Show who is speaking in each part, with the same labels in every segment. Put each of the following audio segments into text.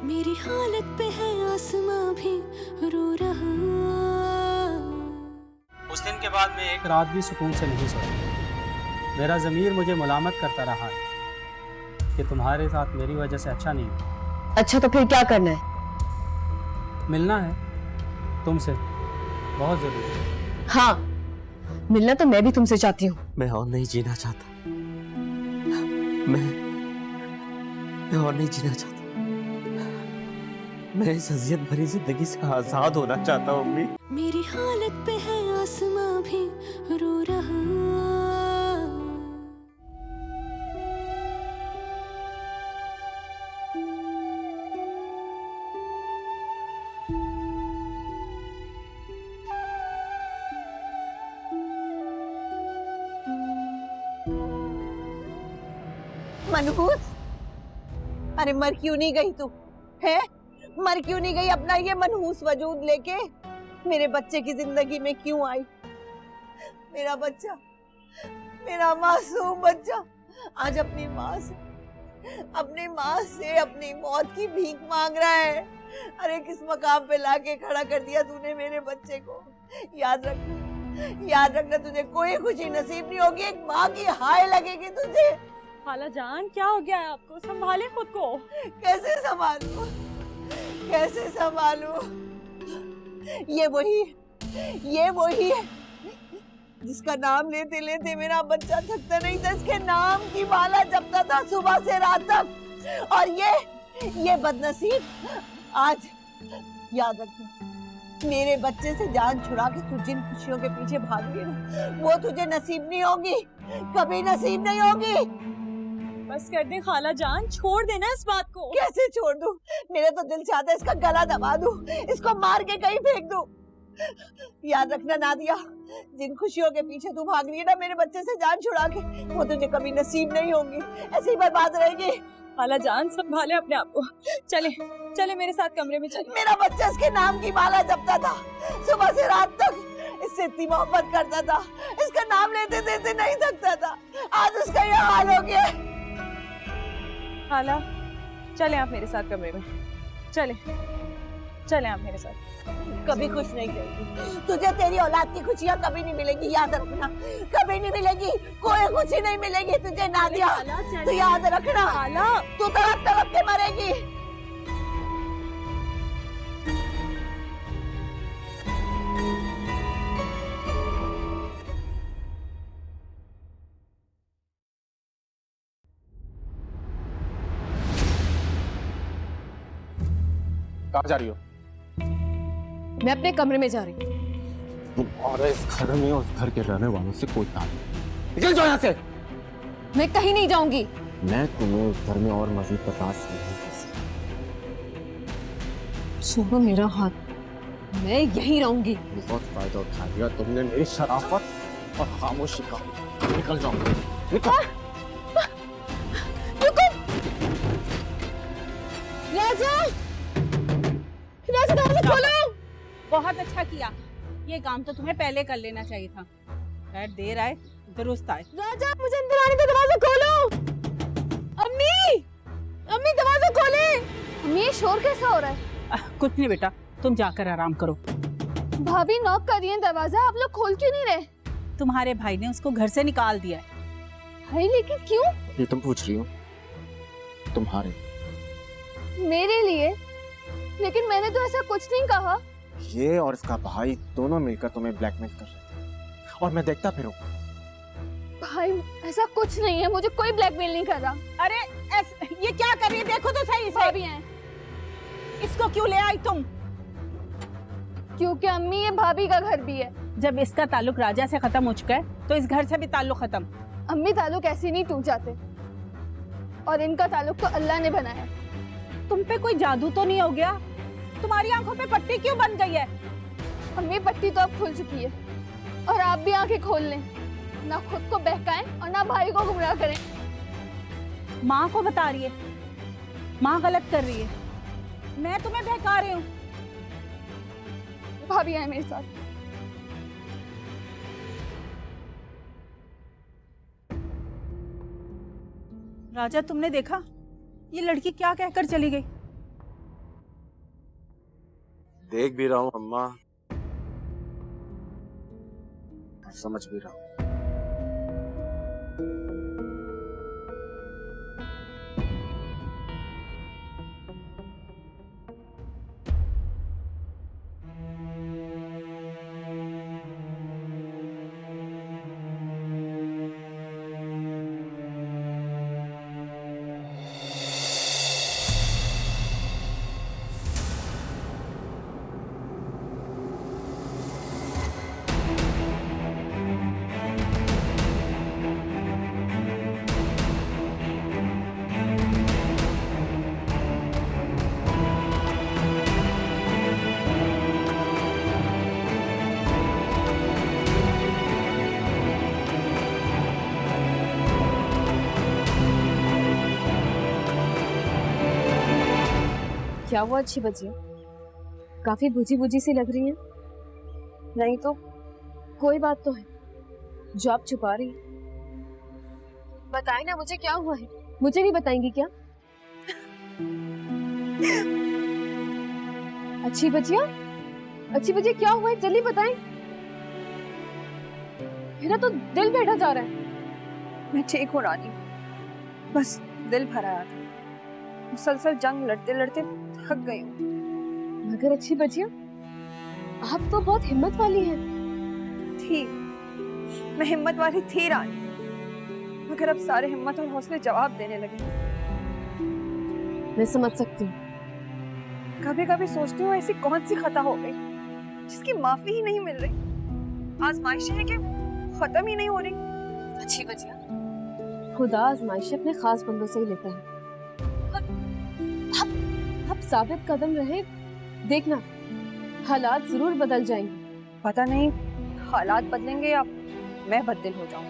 Speaker 1: मेरी हालत पे है आसमां भी रो रहा।
Speaker 2: उस दिन के बाद मैं एक रात भी सुकून से नहीं सोया। मेरा ज़मीर मुझे मलामत करता रहा है कि तुम्हारे साथ मेरी वजह से अच्छा नहीं हुआ।
Speaker 3: अच्छा तो फिर क्या करना है?
Speaker 2: मिलना है तुमसे, बहुत ज़रूरी है।
Speaker 3: हाँ, मिलना तो मैं भी तुमसे चाहती हूँ।
Speaker 4: मैं और नहीं जीना चाहता। मैं और नहीं जीना चाहता। मैं इस अज़ियत भरी जिंदगी से आजाद होना चाहता हूँ अम्मी।
Speaker 1: मेरी हालत पे है आसमां भी रो रहा।
Speaker 5: मनहूस, अरे मर क्यों नहीं गई तू? है मर क्यों नहीं गई? अपना ये मनहूस वजूद लेके मेरे बच्चे की जिंदगी में क्यों आई? मेरा बच्चा, मेरा मासूम बच्चा आज अपनी माँ से अपनी मौत की भीख मांग रहा है। अरे किस मकाम पे लाके खड़ा कर दिया तूने मेरे बच्चे को। याद रखना तुझे कोई खुशी नसीब नहीं होगी। एक माँ की हाय लगेगी तुझे।
Speaker 6: खाला जान क्या हो गया है आपको? संभाले खुद को।
Speaker 5: कैसे संभालूं? ये वही है जिसका नाम लेते लेते मेरा बच्चा थकता नहीं था। इसके नाम की माला जपता था सुबह से रात तक। और ये बदनसीब आज, याद रखना, मेरे बच्चे से जान छुड़ा के तू जिन खुशियों के पीछे भाग रही है ना, वो तुझे नसीब नहीं होगी, कभी नसीब नहीं होगी।
Speaker 6: बस कर दे खाला जान, छोड़ देना इस बात को।
Speaker 5: कैसे छोड़ दूं? मेरा तो दिल चाहता है इसका गला दबा दूं, इसको मार के कहीं फेंक दूं। याद रखना नादिया, जिन खुशियों के पीछे तू भाग रही है ना मेरे बच्चे से जान छुड़ा के, वो तुझे कभी नसीब नहीं होंगी, ऐसे ही बर्बाद रहेगी।
Speaker 6: खाला जान संभाले अपने आप को। चले मेरे साथ कमरे में चले।
Speaker 5: मेरा बच्चा इसके नाम की माला जपता था सुबह से रात तक, इससे इतनी मोहब्बत करता था, इसका नाम लेते लेते नहीं थकता था। आज उसका ये हाल हो गया।
Speaker 6: खाला चले आप मेरे साथ कमरे में। चले आप मेरे साथ।
Speaker 5: कभी खुश नहीं करेगी तुझे, तेरी औलाद की खुशियाँ कभी नहीं मिलेगी, याद रखना, कभी नहीं मिलेगी, कोई खुशी नहीं मिलेगी तुझे नादिया, तू याद रखना। तू तड़प तड़प के मरेगी।
Speaker 7: कहाँ जा रही हो?
Speaker 3: मैं अपने कमरे में जा रही हूँ।
Speaker 7: तुम्हारे इस घर में उस घर के रहने वालों से कोई ताल्लुक नहीं। निकल जाओ यहाँ से।
Speaker 3: मैं कहीं नहीं जाऊंगी।
Speaker 7: मैं तुम्हें उस घर में और मजीद बर्दाश्त नहीं कर सकता।
Speaker 3: छोड़ो मेरा हाथ, मैं यहीं रहूंगी।
Speaker 7: बहुत फायदा उठा लिया तुमने मेरी शराफत और खामोशी का। निकल जाओ, निकल।
Speaker 3: राजा दरवाजा खोलो।
Speaker 8: बहुत अच्छा किया, ये काम तो तुम्हें पहले कर लेना चाहिए था। खैर देर आए दुरुस्त आए।
Speaker 3: राजा मुझे अंदर आने दो, दरवाजा खोलो। अम्मी दरवाजा खोले। अम्मी ये शोर कैसा हो रहा है?
Speaker 8: कुछ नहीं बेटा, तुम जाकर आराम करो।
Speaker 3: भाभी नॉक कर रही है दरवाजा, आप लोग खोल क्यों नहीं रहे?
Speaker 8: तुम्हारे भाई ने उसको घर से निकाल दिया है।
Speaker 3: भाई लेकिन क्यों?
Speaker 7: ये तुम पूछ रही हो? तुम्हारे
Speaker 3: मेरे लिए? लेकिन मैंने तो ऐसा कुछ नहीं कहा।
Speaker 7: ये और इसका भाई दोनों मिलकर तुम्हें ब्लैकमेल कर रहे थे और मैं देखता फिरूं।
Speaker 3: भाई ऐसा कुछ नहीं है, मुझे कोई ब्लैकमेल नहीं कर रहा।
Speaker 8: अरे ये क्या कर रही है? देखो तो सही से।
Speaker 3: भाभी हैं।
Speaker 8: इसको क्यों ले आई तुम?
Speaker 3: क्योंकि अम्मी ये भाभी का घर भी है।
Speaker 8: जब इसका ताल्लुक राजा से खत्म हो चुका है तो इस घर से भी ताल्लुक खत्म।
Speaker 3: अम्मी ताल्लुक ऐसे नहीं टूट जाते, और इनका ताल्लुक तो अल्लाह ने बनाया।
Speaker 8: तुम पे कोई जादू तो नहीं हो गया? तुम्हारी आंखों पे पट्टी क्यों बन गई है?
Speaker 3: अम्मी पट्टी तो अब खुल चुकी है, और आप भी आंखें खोल लें, ना खुद को बहकाएं और ना भाई को गुमराह करें।
Speaker 8: माँ को बता रही है, माँ गलत कर रही है, मैं तुम्हें बहका रही हूँ।
Speaker 3: भाभी आए मेरे साथ।
Speaker 8: राजा तुमने देखा ये लड़की क्या कहकर चली गई?
Speaker 7: देख भी रहा हूँ अम्मा और समझ भी रहा हूँ।
Speaker 3: क्या हुआ अच्छी बच्ची? काफी बुझी बुझी सी लग रही है। नहीं तो कोई बात तो है जो आप छुपा रही हैं। बताए ना मुझे क्या हुआ है। मुझे नहीं बताएंगी क्या? अच्छी बच्चिया क्या हुआ है, जल्दी बताएं। मेरा तो दिल बैठा जा रहा है।
Speaker 6: मैं ठीक हूँ रानी, बस दिल भर आया था। मुसलसल जंग लड़ते लड़ते थक गई हूँ।
Speaker 3: मगर अच्छी बच्चिया आप तो बहुत हिम्मत वाली हैं।
Speaker 6: थी, मैं हिम्मत वाली थी रानी, मगर अब सारे हिम्मत और हौसले जवाब देने लगे।
Speaker 3: मैं समझ सकती हूँ।
Speaker 6: कभी कभी सोचती हूँ ऐसी कौन सी खता हो गई जिसकी माफी ही नहीं मिल रही। आजमाइशें हैं कि खत्म ही नहीं हो रही।
Speaker 3: अच्छी बच्चिया खुदा आजमाइश अपने खास बंदों से ही लेता है। आप साबित कदम रहे, देखना हालात जरूर बदल जाएंगे।
Speaker 6: पता नहीं हालात बदलेंगे या मैं बदल हो जाऊं।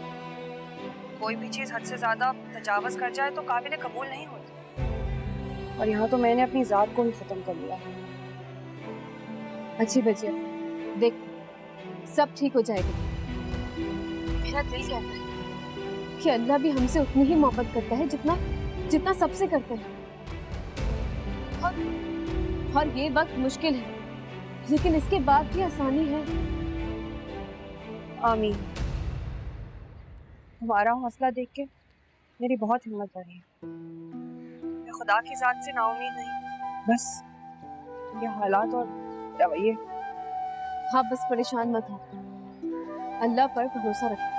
Speaker 6: कोई भी चीज हद से ज्यादा तजावज कर जाए तो काबिल कबूल नहीं होती, और यहाँ तो मैंने अपनी जात को ही खत्म कर लिया।
Speaker 3: अच्छी बच्चिया देख, सब ठीक हो जाएगा। मेरा दिल कहता है कि अल्लाह भी हमसे उतनी ही मोहब्बत करता है जितना सबसे करता है। और ये वक्त मुश्किल है, लेकिन इसके बाद भी आसानी है।
Speaker 6: आमीन। तुम्हारा हौसला देख के मेरी बहुत हिम्मत बढ़ी है। मैं खुदा की जात से नाउमीद नहीं, बस ये हालात और रवैये।
Speaker 3: हाँ बस परेशान मत हो, अल्लाह पर भरोसा रखो।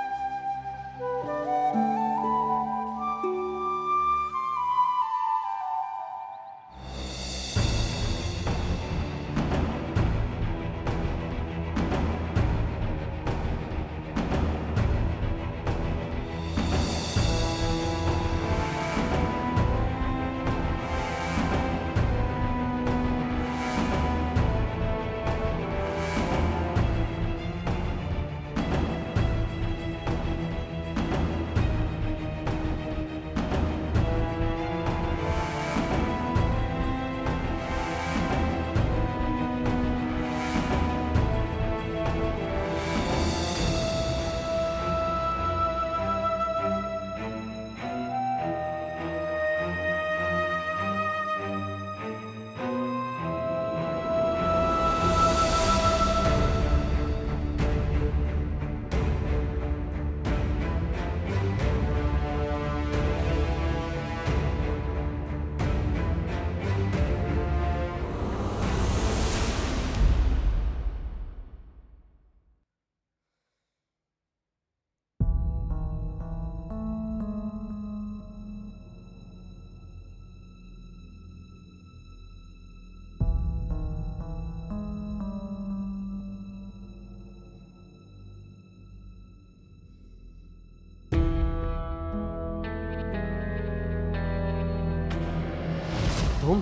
Speaker 2: तुम?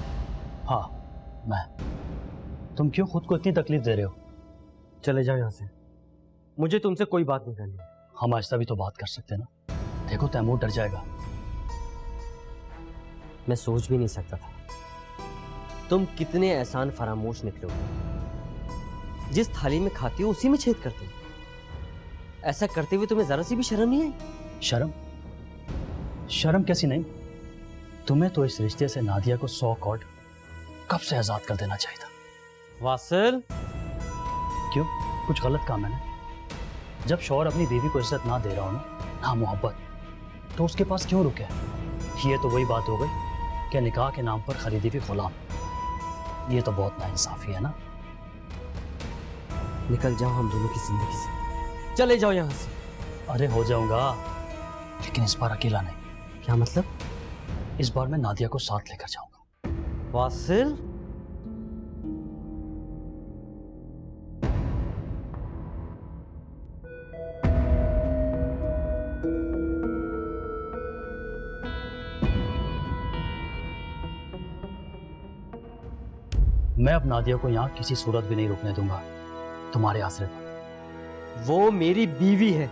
Speaker 2: हाँ मैं। तुम क्यों खुद को इतनी तकलीफ दे रहे हो?
Speaker 9: चले जाओ यहाँ से, मुझे तुमसे कोई बात नहीं करनी।
Speaker 2: हम आहिस्ता भी तो बात कर सकते हैं ना। देखो तैमूर डर जाएगा।
Speaker 9: मैं सोच भी नहीं सकता था तुम कितने एहसान फरामोश निकलोगे। जिस थाली में खाती हो उसी में छेद करते हो। ऐसा करते हुए तुम्हें जरा सी भी शर्म नहीं आई?
Speaker 2: शर्म कैसी नहीं? तुम्हें तो इस रिश्ते से नादिया को 100 कौड़ कब से आजाद कर देना चाहिए था।
Speaker 9: वासिल,
Speaker 10: क्यों? कुछ गलत काम है ना? जब शौहर अपनी बीवी को इज्जत ना दे रहा हो ना मोहब्बत, तो उसके पास क्यों रुके? ये तो वही बात हो गई कि निकाह के नाम पर खरीदी हुई गुलाम। ये तो बहुत नाइंसाफी है ना।
Speaker 9: निकल जाओ हम दोनों की जिंदगी से, चले जाओ यहाँ से।
Speaker 10: अरे हो जाऊंगा, लेकिन इस बार अकेला नहीं।
Speaker 9: क्या मतलब?
Speaker 10: इस बार मैं नादिया को साथ लेकर जाऊंगा।
Speaker 9: वासिल,
Speaker 10: मैं अब नादिया को यहाँ किसी सूरत भी नहीं रुकने दूंगा तुम्हारे आसरे पर।
Speaker 9: वो मेरी बीवी है।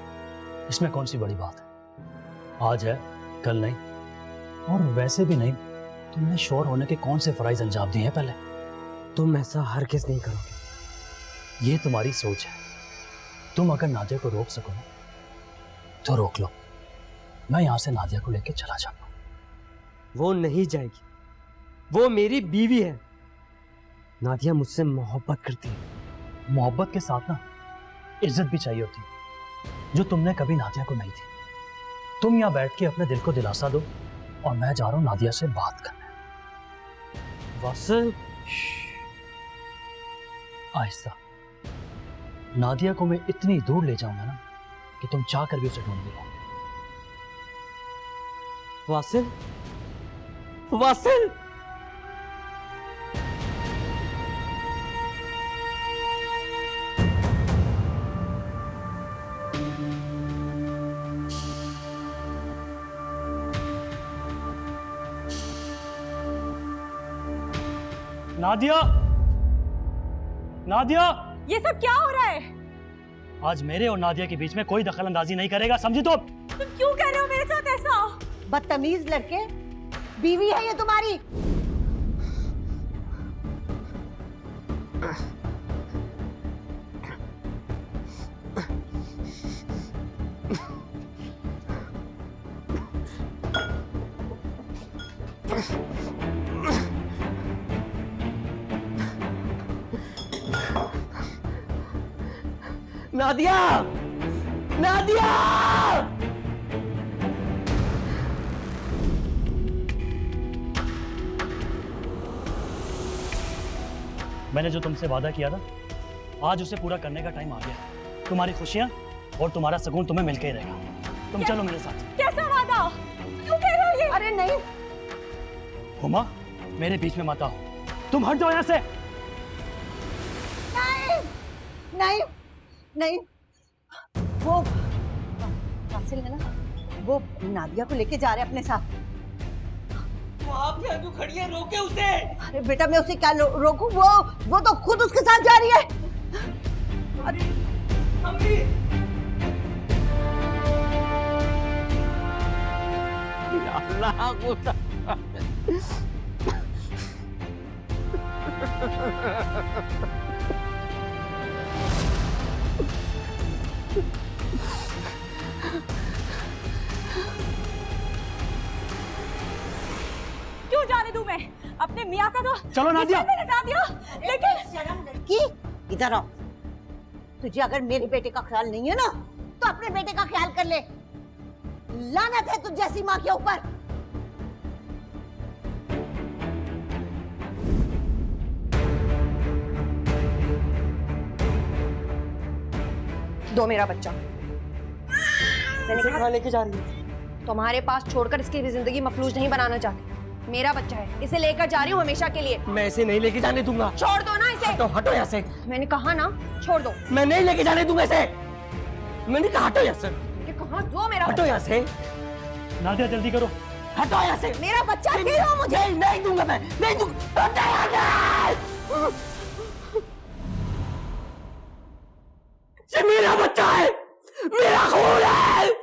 Speaker 10: इसमें कौन सी बड़ी बात है? आज है, कल नहीं। और वैसे भी नहीं, तुमने शौहर होने के कौन से फराइज अंजाम दिए हैं पहले?
Speaker 9: तुम ऐसा हरगिज़ नहीं करोगे।
Speaker 10: ये तुम्हारी सोच है। तुम अगर नादिया को रोक सको ना तो रोक लो। मैं यहाँ से नादिया को लेकर चला जाऊंगा।
Speaker 9: वो नहीं जाएगी, वो मेरी बीवी है। नादिया मुझसे मोहब्बत करती है।
Speaker 10: मोहब्बत के साथ ना इज्जत भी चाहिए होती है, जो तुमने कभी नादिया को नहीं दी। तुम यहाँ बैठ के अपने दिल को दिलासा दो और मैं जा रहा हूँ नादिया से बात करने।
Speaker 9: वासिल,
Speaker 10: आहिस्ता। नादिया को मैं इतनी दूर ले जाऊंगा ना कि तुम चाह कर भी उसे ढूंढ लो।
Speaker 9: वासिल, वासिल,
Speaker 10: नादिया, नादिया,
Speaker 8: ये सब क्या हो रहा है?
Speaker 10: आज मेरे और नादिया के बीच में कोई दखल अंदाजी नहीं करेगा, समझी? तो
Speaker 8: तुम क्यों कह रहे हो मेरे साथ ऐसा?
Speaker 5: बदतमीज लड़के, बीवी है ये तुम्हारी?
Speaker 9: नादिया, नादिया!
Speaker 10: मैंने जो तुमसे वादा किया था, आज उसे पूरा करने का टाइम आ गया। तुम्हारी खुशियां और तुम्हारा सुकून तुम्हें मिलके ही रहेगा। तुम चलो मेरे साथ।
Speaker 8: कैसा वादा? क्यों कह रहे हो ये?
Speaker 5: अरे नहीं,
Speaker 10: हुमा, मेरे बीच में मत आओ। तुम हट जाओ यहाँ से।
Speaker 5: नहीं, नहीं, वो वासिल है ना, वो नादिया को लेके जा रहे हैं अपने साथ।
Speaker 9: आप यहाँ क्यों खड़ी है? रोके उसे।
Speaker 5: अरे बेटा, मैं उसे क्या रोकूं? वो तो खुद उसके साथ जा रही है। अरे
Speaker 9: अम्मी, अल्लाह को
Speaker 8: क्यों जाने दूं मैं? अपने मियाँ का तो
Speaker 10: चलो नादिया।
Speaker 8: हटा दिया, लेकिन
Speaker 5: शर्म लड़की, इधर आओ। तुझे अगर मेरे बेटे का ख्याल नहीं है ना, तो अपने बेटे का ख्याल कर ले। लानत है तुझ जैसी माँ के ऊपर।
Speaker 6: दो मेरा बच्चा। मैंने कहा
Speaker 9: लेके जा रही है।
Speaker 6: तुम्हारे पास छोड़कर इसकी भी जिंदगी मफलूज नहीं बनाना चाहती। मेरा बच्चा है, इसे लेकर जा रही हूँ हमेशा के लिए।
Speaker 9: मैं इसे नहीं लेके जाने दूंगा।
Speaker 6: छोड़ दो ना इसे।
Speaker 9: हटो, हटो यहाँ से।
Speaker 6: मैंने कहा ना, छोड़ दो।
Speaker 9: मैं नहीं लेके जाने दूंगा इसे। मैंने कहा हटो यहाँ से।
Speaker 6: मैंने कहा दो मेरा
Speaker 9: हटो यहाँ से।
Speaker 10: नादिया जल्दी करो।
Speaker 9: हटो यहाँ से।
Speaker 6: मेरा बच्चा दे दो मुझे।
Speaker 9: नहीं, नहीं दूंगा मैं, नहीं दूंगा। हटो यहाँ से। ये मेरा बच्चा है, मेरा खून है।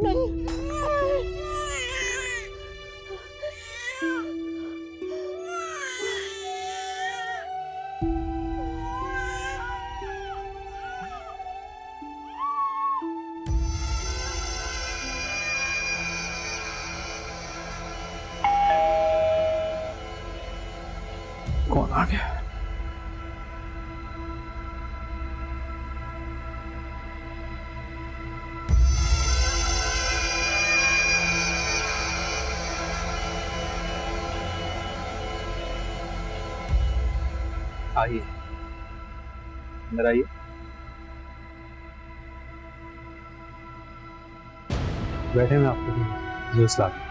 Speaker 5: नहीं।
Speaker 7: कौन आ गया? आइए, अंदर आइए।
Speaker 2: बैठे, मैं आपको जूस ला दूं।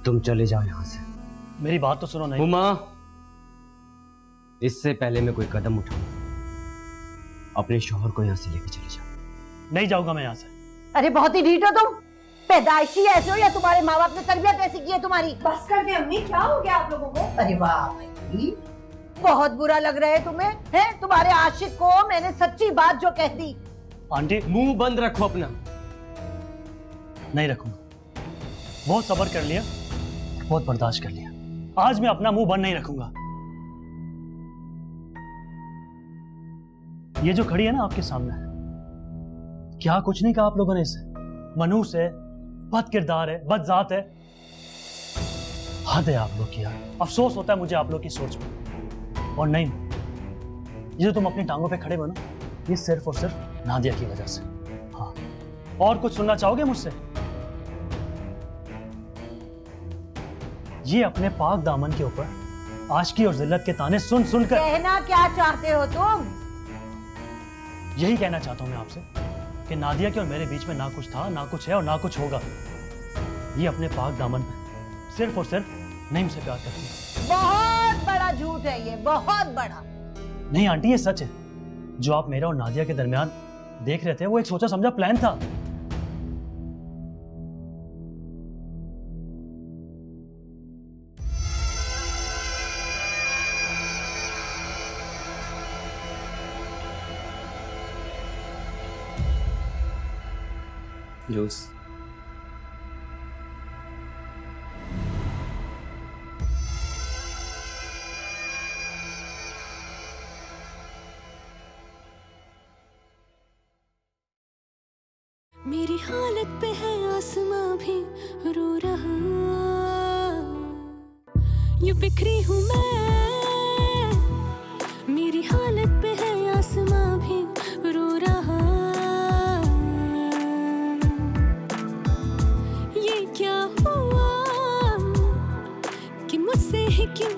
Speaker 9: तुम चले जाओ यहां से।
Speaker 10: मेरी बात तो सुनो। नहीं
Speaker 9: उमा, इससे पहले मैं कोई कदम उठाऊं, अपने शौहर को यहां से लेके चले जाओ।
Speaker 10: नहीं जाऊंगा मैं यहां से।
Speaker 5: अरे बहुत ही ढीठ हो तुम, पैदाइशी ऐसे हो या तुम्हारे माँ बाप ने तरबियत ऐसी की है तुम्हारी?
Speaker 6: बस कर दे अम्मी, क्या हो गया आप लोगों को?
Speaker 5: अरे वाह भाई, बहुत बुरा लग रहा है तुम्हें, हैं? तुम्हारे आशिक को मैंने सच्ची बात जो कह दी।
Speaker 10: आंटी,
Speaker 9: मुंह बंद रखो अपना।
Speaker 10: नहीं रखूंगा। बहुत सब्र कर लिया, बहुत बर्दाश्त कर लिया। आज मैं अपना मुंह बंद नहीं रखूंगा। ये जो खड़ी है ना आपके सामने, क्या कुछ नहीं कहा आप लोगों ने इसे? मनूस है, बद किरदार है, बदजात है। हद है आप लोग की यार। अफसोस होता है मुझे आप लोग की सोच पर। और नहीं, ये जो तुम अपनी टांगों पे खड़े बनो, ये सिर्फ और सिर्फ नादिया की वजह से। हाँ, और कुछ सुनना चाहोगे मुझसे? ये अपने पाक दामन के ऊपर आशिकी और जिल्लत के ताने सुन सुनकर
Speaker 5: कहना क्या चाहते हो तुम?
Speaker 10: यही कहना चाहता हूं मैं आपसे कि नादिया के और मेरे बीच में ना कुछ था, ना कुछ है और ना कुछ होगा। ये अपने पाक दामन पे सिर्फ और सिर्फ नहीं मुझसे प्यार करती है।
Speaker 5: बहुत बड़ा झूठ है ये, बहुत बड़ा।
Speaker 10: नहीं आंटी, ये सच है। जो आप मेरा और नादिया के दरमियान देख रहे थे, वो एक सोचा समझा प्लान था।
Speaker 9: जूस।
Speaker 1: मेरी हालत पे है आसमां भी रो रहा, यूं बिखरी हूँ मैं। मेरी हालत पे है आसमां भी रो रहा, ये क्या हुआ कि मुझसे ही क्यों